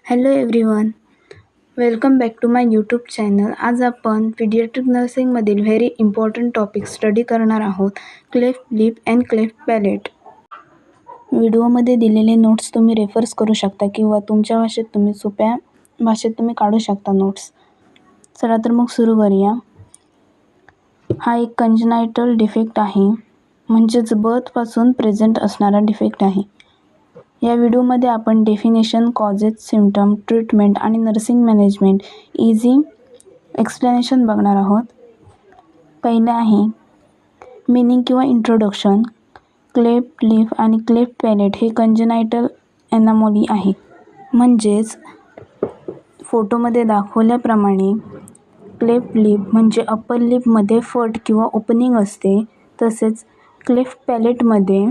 Hello everyone, welcome back to my YouTube channel. आज आपण paediatric नर्सिंगमधील व्हेरी इम्पॉर्टंट टॉपिक स्टडी करणार आहोत, cleft lip and cleft palate. व्हिडिओमध्ये दिलेले नोट्स तुम्ही रेफर्स करू शकता किंवा तुमच्या भाषेत तुम्ही सोप्या भाषेत तुम्ही काढू शकता नोट्स. चला तर मग सुरू करूया. हा एक कंजनायटल डिफेक्ट आहे, म्हणजेच बर्थपासून प्रेझेंट असणारा डिफेक्ट आहे. या व्हिडिओमध्ये आपण डेफिनेशन, कॉजेस, सिम्पटम, ट्रीटमेंट आणि नर्सिंग मॅनेजमेंट इझी एक्सप्लेनेशन बघणार आहोत. पहिलं आहे मीनिंग किंवा इंट्रोडक्शन. क्लेफ्ट लिप आणि क्लेफ्ट पॅलेट हे कंजनायटल ॲनॉमली आहे. म्हणजेच फोटोमध्ये दाखवल्याप्रमाणे क्लेफ्ट लिप म्हणजे अप्पर लिपमध्ये फट किंवा ओपनिंग असते, तसेच क्लेफ्ट पॅलेटमध्ये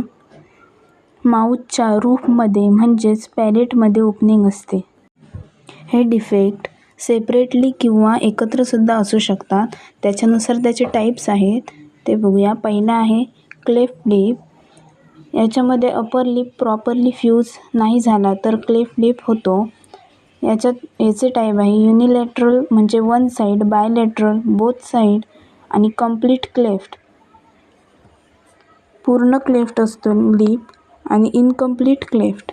माउथच्या रूफमध्ये म्हणजेच पॅलेटमध्ये ओपनिंग असते. हे डिफेक्ट सेपरेटली किंवा एकत्रसुद्धा असू शकतात. त्याच्यानुसार त्याचे टाईप्स आहेत ते बघूया. पहिला आहे क्लेफ्ट लिप. याच्यामध्ये अपर लिप प्रॉपरली फ्यूज नाही झाला तर क्लेफ्ट लिप होतो. याचे टाईप आहे युनिलॅटरल म्हणजे one side, bilateral both side आणि कम्प्लीट क्लेफ्ट. पूर्ण क्लेफ्ट असतो लिप आणि इनकम्प्लीट क्लेफ्ट.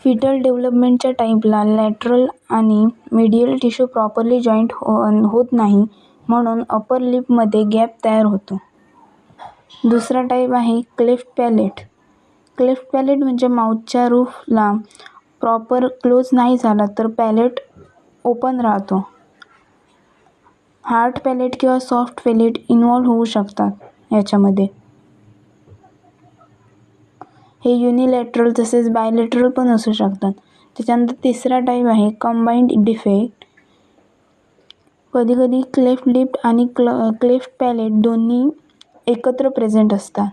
फिटल डेव्हलपमेंटच्या टाईपला लॅटरल आणि मिडियल टिश्यू प्रॉपरली जॉईंट होत नाही, म्हणून अपर लिपमध्ये गॅप तयार होतो. दुसरा टाईप आहे क्लेफ्ट पॅलेट. क्लेफ्ट पॅलेट म्हणजे माउथच्या रूफला प्रॉपर क्लोज नाही झाला तर पॅलेट ओपन राहतो. हार्ड पॅलेट किंवा सॉफ्ट पॅलेट इन्व्हॉल्व होऊ शकतात याच्यामध्ये. हे युनिलॅटरल तसेच बायलॅटरल पण असू शकतात. त्याच्यानंतर तिसरा टाईप आहे कंबाइंड डिफेक्ट. कधीकधी क्लेफ्ट लिप आणि क्लेफ्ट पॅलेट दोन्ही एकत्र प्रेझेंट असतात.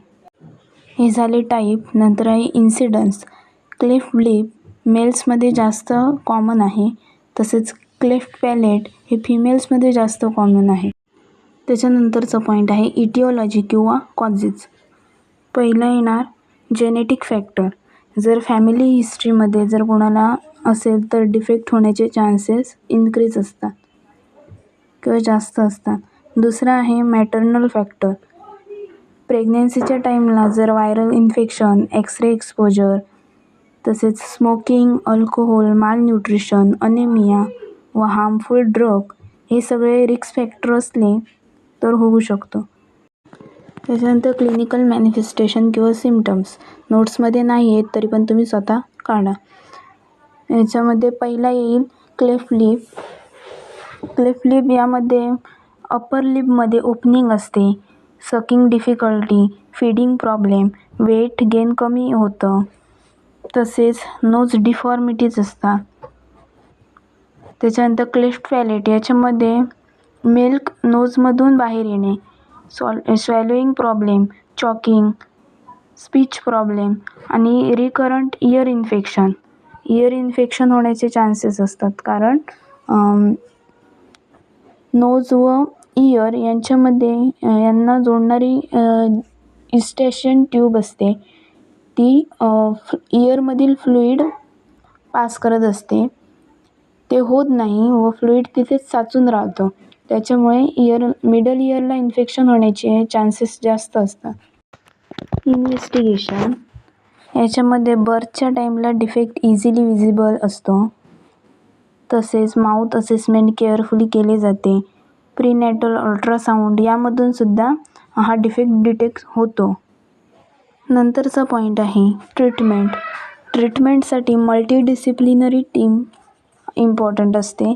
हे झाले टाईप. नंतर आहे इन्सिडन्स. क्लेफ्ट लिप मेल्समध्ये जास्त कॉमन आहे, तसेच क्लेफ्ट पॅलेट हे फिमेल्समध्ये जास्त कॉमन आहे. त्याच्यानंतरचा पॉईंट आहे इटिओलॉजी किंवा कॉजेस. पहिला येणार जेनेटिक फॅक्टर. जर फॅमिली हिस्ट्रीमध्ये जर कोणाला असेल तर डिफेक्ट होण्याचे चान्सेस इन्क्रीज असतात किंवा जास्त असतात. दुसरा आहे मॅटर्नल फॅक्टर. प्रेग्नन्सीच्या टाईमला जर व्हायरल इन्फेक्शन, एक्स-रे एक्सपोजर, तसेच स्मोकिंग, अल्कोहोल, मालन्यूट्रिशन, अनेमिया व हार्मफुल ड्रग हे सगळे रिस्क फॅक्टर असले तर होऊ शकतो. त्याच्यानंतर क्लिनिकल मॅनिफेस्टेशन किंवा सिम्पटम्स. नोट्समध्ये नाही आहेत तरी पण तुम्ही स्वतः काढा. याच्यामध्ये पहिला येईल क्लेफ्ट लिप. क्लेफ्ट लिप यामध्ये अपर लिपमध्ये ओपनिंग असते, sucking difficulty, feeding problem, weight gain कमी होतं, तसेच नोज डिफॉर्मिटीज असतात. त्याच्यानंतर क्लेफ्ट पॅलेट. याच्यामध्ये मिल्क नोजमधून बाहेर येणे, swallowing problem, choking, speech problem आणि recurrent ear infection. Ear infection होण्याचे चान्सेस असतात कारण नोज व इयर यांच्यामध्ये यांना जोडणारी इस्टेशन ट्यूब असते, ती इयरमधील फ्लुईड पास करत असते. ते होत नाही व फ्लुईड तिथेच साचून राहतं. त्याच्यामुळे मिडल इयरला इन्फेक्शन होण्याचे चान्सेस जास्त असतात. इन्व्हेस्टिगेशन. याच्यामध्ये बर्थच्या टाईमला डिफेक्ट इझिली विजिबल असतो, तसेच माउथ असेसमेंट केअरफुली केले जाते. प्रीनॅटल अल्ट्रासाऊंड यामधून सुद्धा हा डिफेक्ट डिटेक्ट होतो. नंतरचा पॉईंट आहे ट्रीटमेंट. ट्रीटमेंटसाठी मल्टीडिसिप्लिनरी टीम इम्पॉर्टंट असते.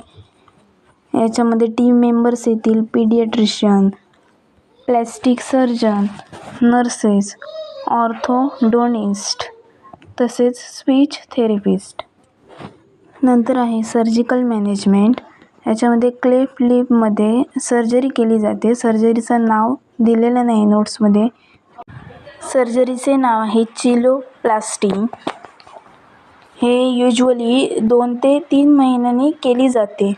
याच्यामध्ये टीम मेंबर्स येतील paediatrician, plastic surgeon, nurses, orthodontist, तसेच स्पीच थेरपिस्ट. नंतर आहे सर्जिकल मॅनेजमेंट. याच्यामध्ये क्लेफ्ट लिपमध्ये सर्जरी केली जाते. सर्जरीचं नाव दिलेलं नाही नोट्समध्ये. सर्जरीचे नाव आहे चिलोप्लास्टी. हे युज्युअली 2 ते 3 महिन्यांनी केली जाते.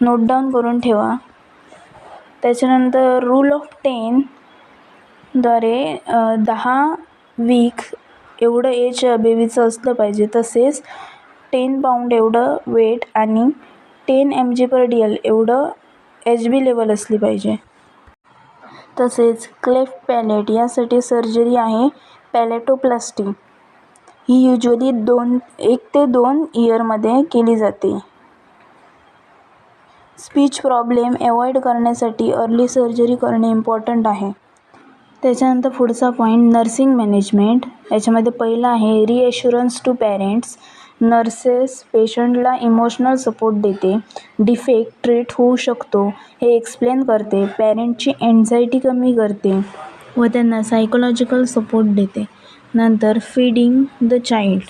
नोट डाऊन करून ठेवा. त्याच्यानंतर रूल ऑफ 10 द्वारे 10 वीक एवढं एज बेबीचं असलं पाहिजे. तसेच 10 पाऊंड एवढं वेट आणि 10 mg/dl एवढं HB लेवल असली पाहिजे. तसेच क्लेफ्ट पॅलेट यासाठी सर्जरी आहे पॅलेटोप्लास्टी. ही युजली 1 ते 2 इयरमध्ये केली जाते. स्पीच प्रॉब्लेम अवॉइड करण्यासाठी अर्ली सर्जरी करणे इम्पॉर्टंट आहे. त्याच्यानंतर पुढचा पॉईंट नर्सिंग मॅनेजमेंट. याच्यामध्ये पहिला आहे रिएश्युरन्स टू पॅरेंट्स. नर्सेस पेशंटला इमोशनल सपोर्ट देते. डिफेक्ट ट्रीट होऊ शकतो हे एक्सप्लेन करते. पॅरेंटची एन्झायटी कमी करते व त्यांना सायकोलॉजिकल सपोर्ट देते. नंतर फीडिंग द चाइल्ड.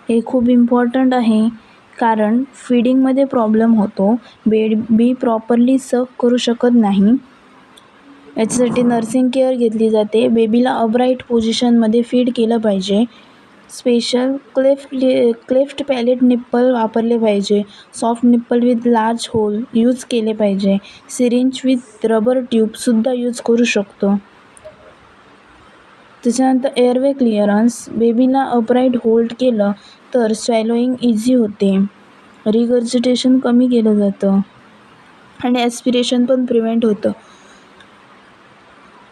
हे खूप इम्पॉर्टंट आहे कारण फीडिंगमध्ये प्रॉब्लेम होतो. बेबी प्रॉपरली सक करू शकत नाही. याच्यासाठी नर्सिंग केअर घेतली जाते. बेबीला अपराईट पोझिशनमध्ये फीड केलं पाहिजे. स्पेशल क्लेफ्ट पॅलेट निप्पल वापरले पाहिजे. Soft nipple with large hole use केले पाहिजे. सिरिंज विथ रबर ट्यूबसुद्धा यूज करू शकतो. त्याच्यानंतर एअरवे क्लिअरन्स. बेबीला अपराईट होल्ड केलं तर स्वॅलोईंग इझी होते. रिगर्जिटेशन कमी केलं जातं आणि ॲस्पिरेशन पण प्रिव्हेंट होतं.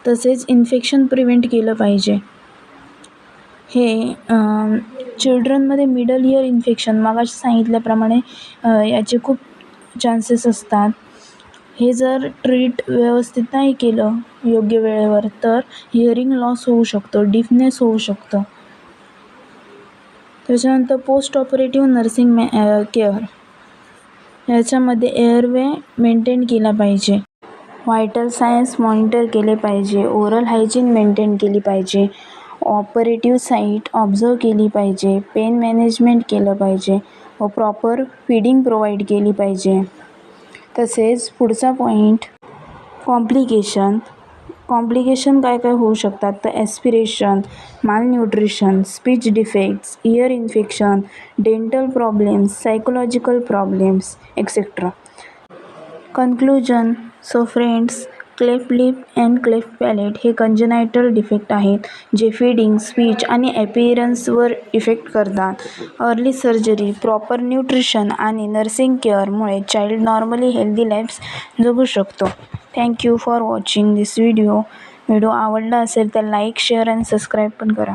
तसेच इन्फेक्शन प्रिव्हेंट केलं पाहिजे. हे चिल्ड्रनमध्ये मिडल इयर इन्फेक्शन मागाशी सांगितल्याप्रमाणे याचे खूप चान्सेस असतात. हे जर ट्रीट व्यवस्थित नाही केलं योग्य वेळेवर तर हिअरिंग लॉस होऊ शकतो, डीफनेस होऊ शकतं. त्याच्यानंतर पोस्ट ऑपरेटिव्ह नर्सिंग केअर. याच्यामध्ये एअरवे मेंटेन केला पाहिजे. व्हायटल सायन्स मॉनिटर केले पाहिजे. ओरल हायजीन मेंटेन केली पाहिजे. ऑपरेटिव्ह साईट ऑब्झर्व केली पाहिजे. पेन मॅनेजमेंट केलं पाहिजे व प्रॉपर फीडिंग प्रोव्हाइड केली पाहिजे. तसेच पुढचा पॉईंट कॉम्प्लिकेशन. कॉम्प्लिकेशन काय काय होऊ शकतात तर aspiration, malnutrition, speech defects, ear infection, dental problems, psychological problems etcetera. Conclusion. So friends, cleft lip and cleft palate हे कंजेनायटल डिफेक्ट आहेत जे फीडिंग, स्पीच आणि ॲपिअरन्सवर इफेक्ट करतात. अर्ली सर्जरी, प्रॉपर न्यूट्रिशन आणि नर्सिंग केअरमुळे चाइल्ड नॉर्मली हेल्दी लाईफ जगू शकतो. Thank you for watching this video. व्हिडिओ आवडला असेल तर लाईक, शेअर आणि सबस्क्राईब पण करा.